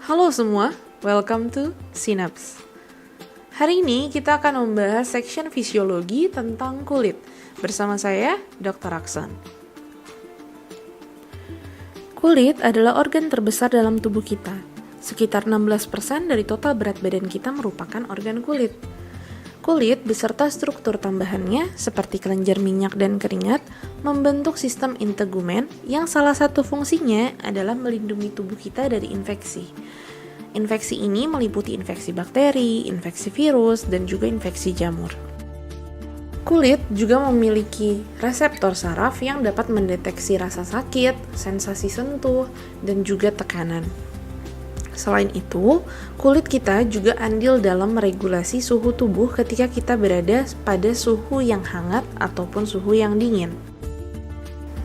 Halo semua, welcome to Synapse. Hari ini kita akan membahas section fisiologi tentang kulit bersama saya, Dr. Aksan. Kulit adalah organ terbesar dalam tubuh kita. Sekitar 16% dari total berat badan kita merupakan organ kulit. Kulit beserta struktur tambahannya seperti kelenjar minyak dan keringat membentuk sistem integumen yang salah satu fungsinya adalah melindungi tubuh kita dari infeksi. Infeksi ini meliputi infeksi bakteri, infeksi virus, dan juga infeksi jamur. Kulit juga memiliki reseptor saraf yang dapat mendeteksi rasa sakit, sensasi sentuh, dan juga tekanan. Selain itu, kulit kita juga andil dalam meregulasi suhu tubuh ketika kita berada pada suhu yang hangat ataupun suhu yang dingin.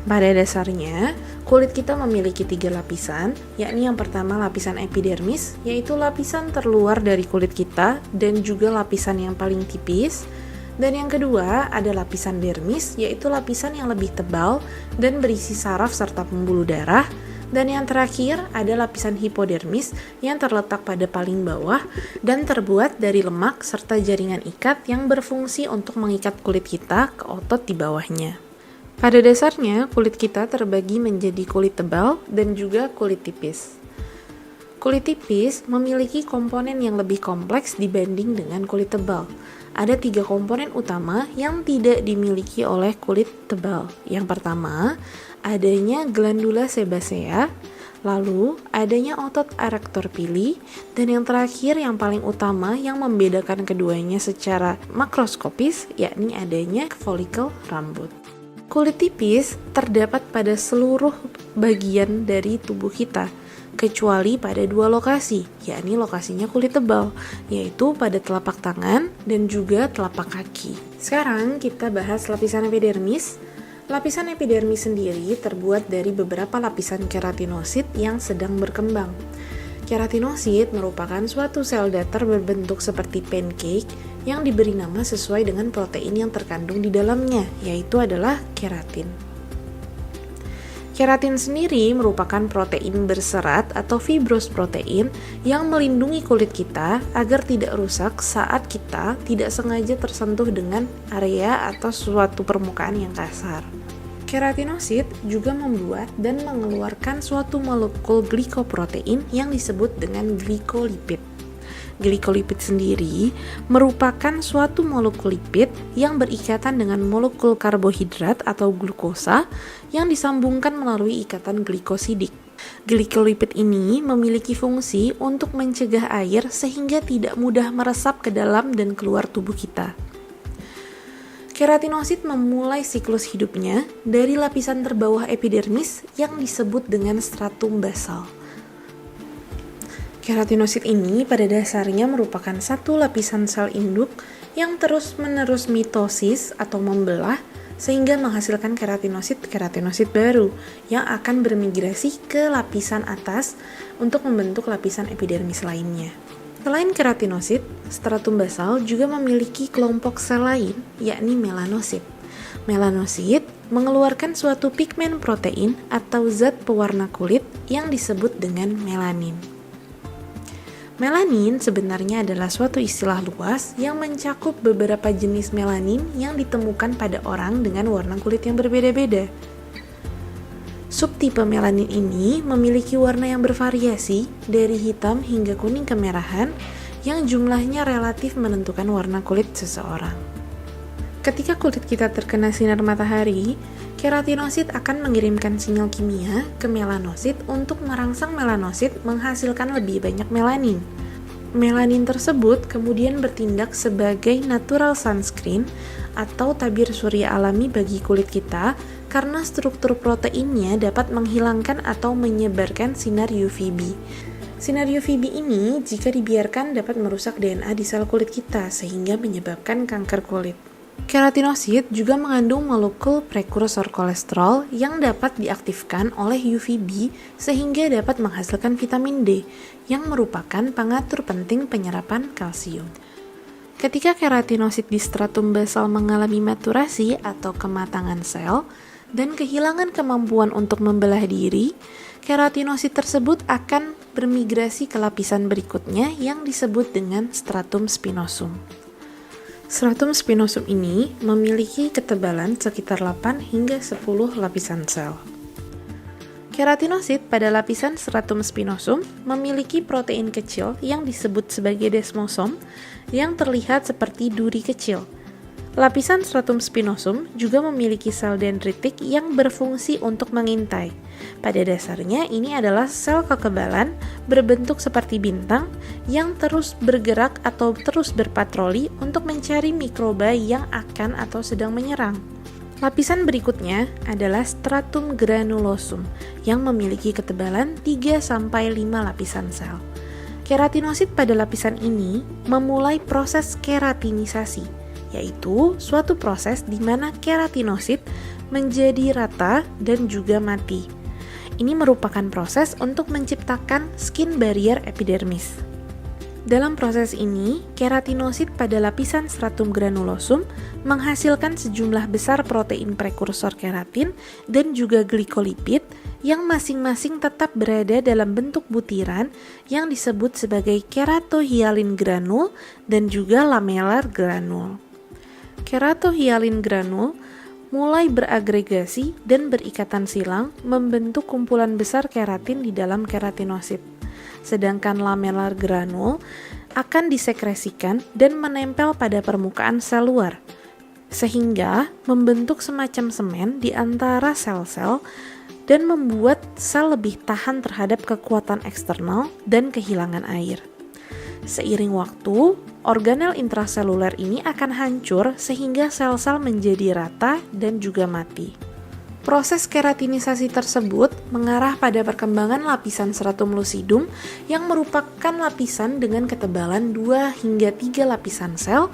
Pada dasarnya, kulit kita memiliki 3 lapisan, yakni yang pertama lapisan epidermis, yaitu lapisan terluar dari kulit kita dan juga lapisan yang paling tipis. Dan yang kedua ada lapisan dermis, yaitu lapisan yang lebih tebal dan berisi saraf serta pembuluh darah. Dan yang terakhir ada lapisan hipodermis yang terletak pada paling bawah dan terbuat dari lemak serta jaringan ikat yang berfungsi untuk mengikat kulit kita ke otot di bawahnya. Pada dasarnya, kulit kita terbagi menjadi kulit tebal dan juga kulit tipis. Kulit tipis memiliki komponen yang lebih kompleks dibanding dengan kulit tebal. Ada 3 komponen utama yang tidak dimiliki oleh kulit tebal. Yang pertama, adanya glandula sebacea, lalu adanya otot erector pili, dan yang terakhir yang paling utama yang membedakan keduanya secara makroskopis, yakni adanya folikel rambut. Kulit tipis terdapat pada seluruh bagian dari tubuh kita, kecuali pada 2 lokasi, yakni lokasinya kulit tebal, yaitu pada telapak tangan dan juga telapak kaki. Sekarang kita bahas lapisan epidermis. Lapisan epidermis sendiri terbuat dari beberapa lapisan keratinosit yang sedang berkembang. Keratinosit merupakan suatu sel datar berbentuk seperti pancake yang diberi nama sesuai dengan protein yang terkandung di dalamnya, yaitu adalah keratin. Keratin sendiri merupakan protein berserat atau fibrous protein yang melindungi kulit kita agar tidak rusak saat kita tidak sengaja tersentuh dengan area atau suatu permukaan yang kasar. Keratinosit juga membuat dan mengeluarkan suatu molekul glikoprotein yang disebut dengan glikolipid. Glikolipid sendiri merupakan suatu molekul lipid yang berikatan dengan molekul karbohidrat atau glukosa yang disambungkan melalui ikatan glikosidik. Glikolipid ini memiliki fungsi untuk mencegah air sehingga tidak mudah meresap ke dalam dan keluar tubuh kita. Keratinosit memulai siklus hidupnya dari lapisan terbawah epidermis yang disebut dengan stratum basal. Keratinosit ini pada dasarnya merupakan satu lapisan sel induk yang terus-menerus mitosis atau membelah sehingga menghasilkan keratinosit baru yang akan bermigrasi ke lapisan atas untuk membentuk lapisan epidermis lainnya. Selain keratinosit, stratum basal juga memiliki kelompok sel lain, yakni melanosit. Melanosit mengeluarkan suatu pigmen protein atau zat pewarna kulit yang disebut dengan melanin. Melanin sebenarnya adalah suatu istilah luas yang mencakup beberapa jenis melanin yang ditemukan pada orang dengan warna kulit yang berbeda-beda. Subtipe melanin ini memiliki warna yang bervariasi dari hitam hingga kuning kemerahan yang jumlahnya relatif menentukan warna kulit seseorang. Ketika kulit kita terkena sinar matahari, keratinosit akan mengirimkan sinyal kimia ke melanosit untuk merangsang melanosit menghasilkan lebih banyak melanin. Melanin tersebut kemudian bertindak sebagai natural sunscreen atau tabir surya alami bagi kulit kita karena struktur proteinnya dapat menghilangkan atau menyebarkan sinar UVB. Sinar UVB ini jika dibiarkan dapat merusak DNA di sel kulit kita sehingga menyebabkan kanker kulit. Keratinosit juga mengandung molekul prekursor kolesterol yang dapat diaktifkan oleh UVB sehingga dapat menghasilkan vitamin D yang merupakan pengatur penting penyerapan kalsium. Ketika keratinosit di stratum basal mengalami maturasi atau kematangan sel dan kehilangan kemampuan untuk membelah diri, keratinosit tersebut akan bermigrasi ke lapisan berikutnya yang disebut dengan stratum spinosum. Stratum spinosum ini memiliki ketebalan sekitar 8 hingga 10 lapisan sel. Keratinosit pada lapisan stratum spinosum memiliki protein kecil yang disebut sebagai desmosom yang terlihat seperti duri kecil. Lapisan stratum spinosum juga memiliki sel dendritik yang berfungsi untuk mengintai. Pada dasarnya ini adalah sel kekebalan berbentuk seperti bintang yang terus bergerak atau terus berpatroli untuk mencari mikroba yang akan atau sedang menyerang. Lapisan berikutnya adalah stratum granulosum yang memiliki ketebalan 3-5 lapisan sel. Keratinosit pada lapisan ini memulai proses keratinisasi, yaitu suatu proses di mana keratinosit menjadi rata dan juga mati. Ini merupakan proses untuk menciptakan skin barrier epidermis. Dalam proses ini, keratinosit pada lapisan stratum granulosum menghasilkan sejumlah besar protein prekursor keratin dan juga glikolipid yang masing-masing tetap berada dalam bentuk butiran yang disebut sebagai keratohyalin granul dan juga lamellar granul. Keratohyalin granul mulai beragregasi dan berikatan silang membentuk kumpulan besar keratin di dalam keratinosit. Sedangkan lamellar granul akan disekresikan dan menempel pada permukaan sel luar, sehingga membentuk semacam semen di antara sel-sel dan membuat sel lebih tahan terhadap kekuatan eksternal dan kehilangan air. Seiring waktu, organel intraseluler ini akan hancur sehingga sel-sel menjadi rata dan juga mati. Proses keratinisasi tersebut mengarah pada perkembangan lapisan stratum lucidum yang merupakan lapisan dengan ketebalan 2 hingga 3 lapisan sel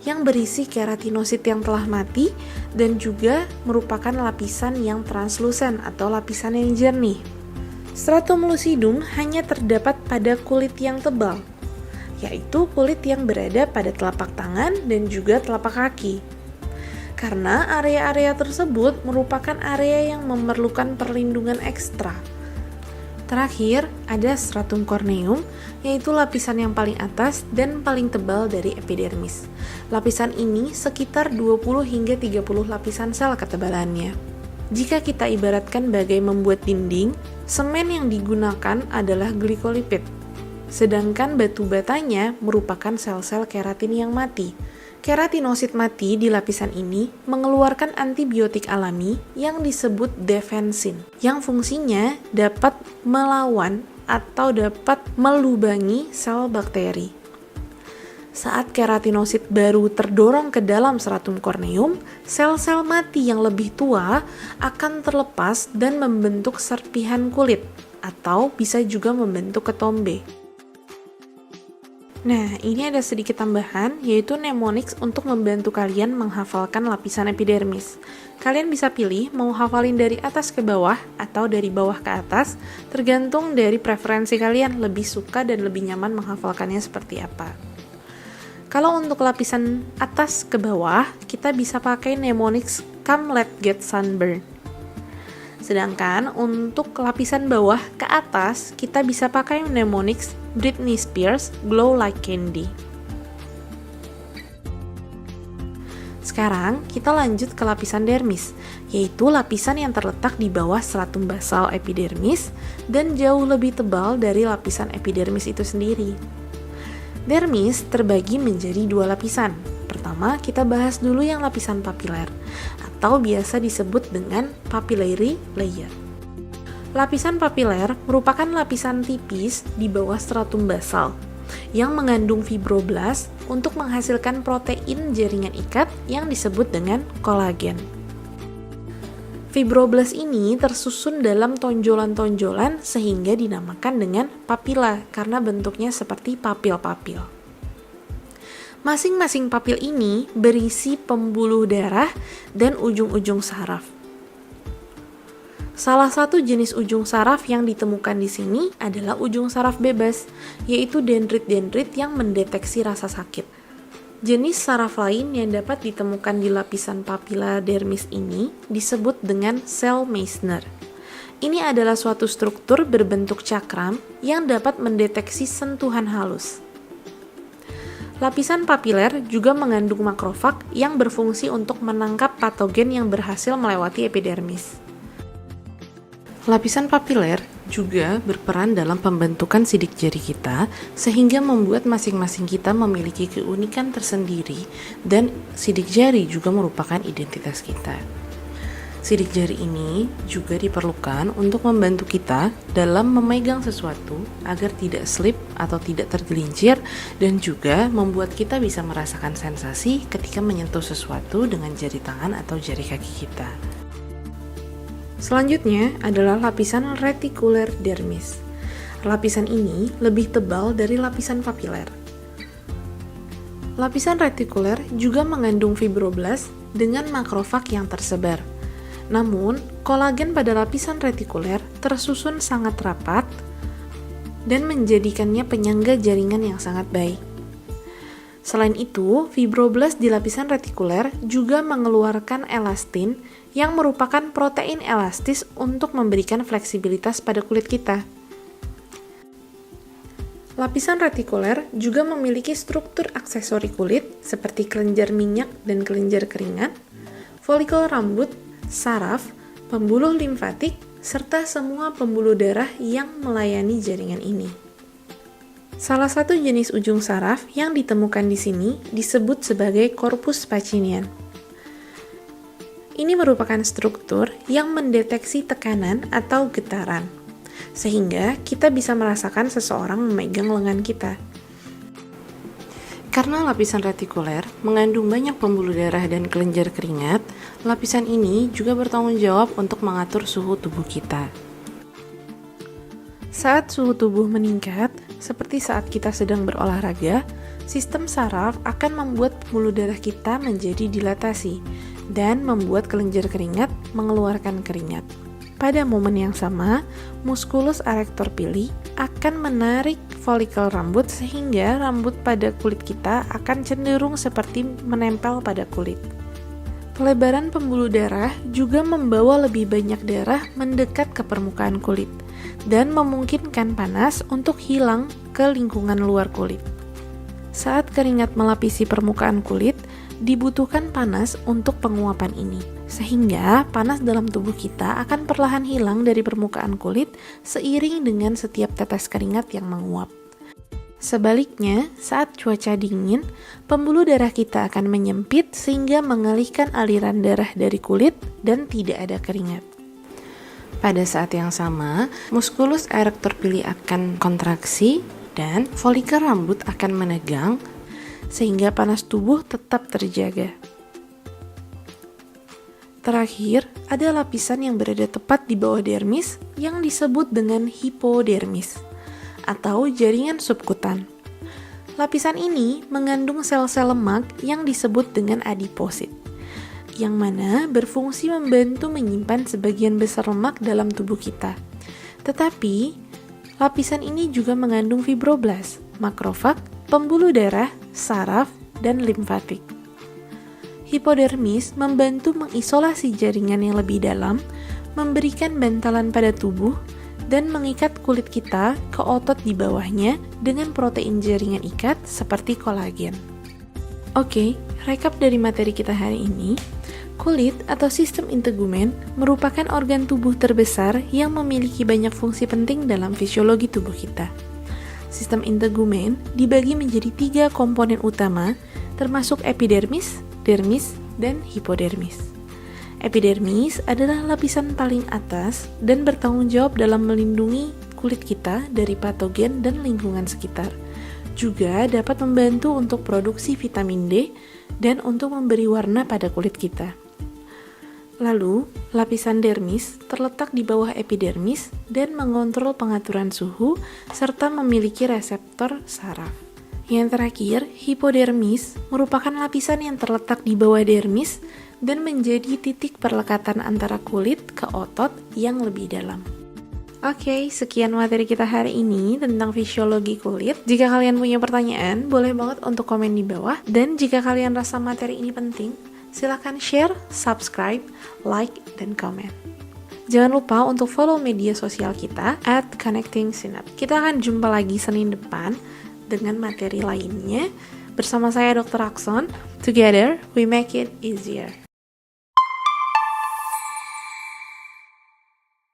yang berisi keratinosit yang telah mati dan juga merupakan lapisan yang translusen atau lapisan yang jernih. Stratum lucidum hanya terdapat pada kulit yang tebal, yaitu kulit yang berada pada telapak tangan dan juga telapak kaki. Karena area-area tersebut merupakan area yang memerlukan perlindungan ekstra. Terakhir, ada stratum corneum, yaitu lapisan yang paling atas dan paling tebal dari epidermis. Lapisan ini sekitar 20 hingga 30 lapisan sel ketebalannya. Jika kita ibaratkan bagai membuat dinding, semen yang digunakan adalah glikolipid, sedangkan batu batanya merupakan sel-sel keratin yang mati. Keratinosit mati di lapisan ini mengeluarkan antibiotik alami yang disebut defensin, yang fungsinya dapat melawan atau dapat melubangi sel bakteri. Saat keratinosit baru terdorong ke dalam stratum corneum, sel-sel mati yang lebih tua akan terlepas dan membentuk serpihan kulit, atau bisa juga membentuk ketombe. Nah, ini ada sedikit tambahan, yaitu mnemonics untuk membantu kalian menghafalkan lapisan epidermis. Kalian bisa pilih mau hafalin dari atas ke bawah atau dari bawah ke atas, tergantung dari preferensi kalian lebih suka dan lebih nyaman menghafalkannya seperti apa. Kalau untuk lapisan atas ke bawah, kita bisa pakai mnemonics come let's get sunburn. Sedangkan untuk lapisan bawah ke atas, kita bisa pakai mnemonics Britney Spears Glow Like Candy. Sekarang kita lanjut ke lapisan dermis, yaitu lapisan yang terletak di bawah stratum basal epidermis dan jauh lebih tebal dari lapisan epidermis itu sendiri. Dermis terbagi menjadi 2 lapisan. Pertama, kita bahas dulu yang lapisan papiler, atau biasa disebut dengan papillary layer. Lapisan papiler merupakan lapisan tipis di bawah stratum basal yang mengandung fibroblast untuk menghasilkan protein jaringan ikat yang disebut dengan kolagen. Fibroblast ini tersusun dalam tonjolan-tonjolan sehingga dinamakan dengan papilla karena bentuknya seperti papil-papil. Masing-masing papil ini berisi pembuluh darah dan ujung-ujung saraf. Salah satu jenis ujung saraf yang ditemukan di sini adalah ujung saraf bebas, yaitu dendrit-dendrit yang mendeteksi rasa sakit. Jenis saraf lain yang dapat ditemukan di lapisan papilla dermis ini disebut dengan sel Meissner. Ini adalah suatu struktur berbentuk cakram yang dapat mendeteksi sentuhan halus. Lapisan papiler juga mengandung makrofag yang berfungsi untuk menangkap patogen yang berhasil melewati epidermis. Lapisan papiler juga berperan dalam pembentukan sidik jari kita, sehingga membuat masing-masing kita memiliki keunikan tersendiri, dan sidik jari juga merupakan identitas kita. Sidik jari ini juga diperlukan untuk membantu kita dalam memegang sesuatu agar tidak slip atau tidak tergelincir, dan juga membuat kita bisa merasakan sensasi ketika menyentuh sesuatu dengan jari tangan atau jari kaki kita. Selanjutnya adalah lapisan retikuler dermis. Lapisan ini lebih tebal dari lapisan papiler. Lapisan retikuler juga mengandung fibroblast dengan makrofag yang tersebar. Namun, kolagen pada lapisan retikuler tersusun sangat rapat dan menjadikannya penyangga jaringan yang sangat baik. Selain itu, fibroblast di lapisan retikuler juga mengeluarkan elastin yang merupakan protein elastis untuk memberikan fleksibilitas pada kulit kita. Lapisan retikuler juga memiliki struktur aksesori kulit seperti kelenjar minyak dan kelenjar keringat, folikel rambut, saraf, pembuluh limfatik, serta semua pembuluh darah yang melayani jaringan ini. Salah satu jenis ujung saraf yang ditemukan di sini disebut sebagai corpus Pacinian. Ini merupakan struktur yang mendeteksi tekanan atau getaran, sehingga kita bisa merasakan seseorang memegang lengan kita. Karena lapisan retikuler mengandung banyak pembuluh darah dan kelenjar keringat, lapisan ini juga bertanggung jawab untuk mengatur suhu tubuh kita. Saat suhu tubuh meningkat, seperti saat kita sedang berolahraga, sistem saraf akan membuat pembuluh darah kita menjadi dilatasi dan membuat kelenjar keringat mengeluarkan keringat. Pada momen yang sama, musculus arrector pili akan menarik folikel rambut sehingga rambut pada kulit kita akan cenderung seperti menempel pada kulit. Pelebaran pembuluh darah juga membawa lebih banyak darah mendekat ke permukaan kulit dan memungkinkan panas untuk hilang ke lingkungan luar kulit. Saat keringat melapisi permukaan kulit, dibutuhkan panas untuk penguapan ini, sehingga panas dalam tubuh kita akan perlahan hilang dari permukaan kulit seiring dengan setiap tetes keringat yang menguap. Sebaliknya, saat cuaca dingin, pembuluh darah kita akan menyempit sehingga mengalihkan aliran darah dari kulit dan tidak ada keringat. Pada saat yang sama, musculus arrector pili akan kontraksi dan folikel rambut akan menegang sehingga panas tubuh tetap terjaga. Terakhir, ada lapisan yang berada tepat di bawah dermis yang disebut dengan hipodermis atau jaringan subkutan. Lapisan ini mengandung sel-sel lemak yang disebut dengan adiposit, yang mana berfungsi membantu menyimpan sebagian besar lemak dalam tubuh kita. Tetapi, lapisan ini juga mengandung fibroblast, makrofag, pembuluh darah, saraf, dan limfatik. Hipodermis membantu mengisolasi jaringan yang lebih dalam, memberikan bantalan pada tubuh, dan mengikat kulit kita ke otot di bawahnya dengan protein jaringan ikat seperti kolagen. Oke, rekap dari materi kita hari ini. Kulit atau sistem integumen merupakan organ tubuh terbesar yang memiliki banyak fungsi penting dalam fisiologi tubuh kita. Sistem integumen dibagi menjadi 3 komponen utama, termasuk epidermis, dermis, dan hipodermis. Epidermis adalah lapisan paling atas dan bertanggung jawab dalam melindungi kulit kita dari patogen dan lingkungan sekitar. Juga dapat membantu untuk produksi vitamin D dan untuk memberi warna pada kulit kita. Lalu, lapisan dermis terletak di bawah epidermis dan mengontrol pengaturan suhu serta memiliki reseptor saraf. Yang terakhir, hipodermis merupakan lapisan yang terletak di bawah dermis dan menjadi titik perlekatan antara kulit ke otot yang lebih dalam. Oke, sekian materi kita hari ini tentang fisiologi kulit. Jika kalian punya pertanyaan, boleh banget untuk komen di bawah. Dan jika kalian rasa materi ini penting, silakan share, subscribe, like, dan komen. Jangan lupa untuk follow media sosial kita @connectingsinap. Kita akan jumpa lagi Senin depan dengan materi lainnya. Bersama saya Dr. Akson. Together, we make it easier.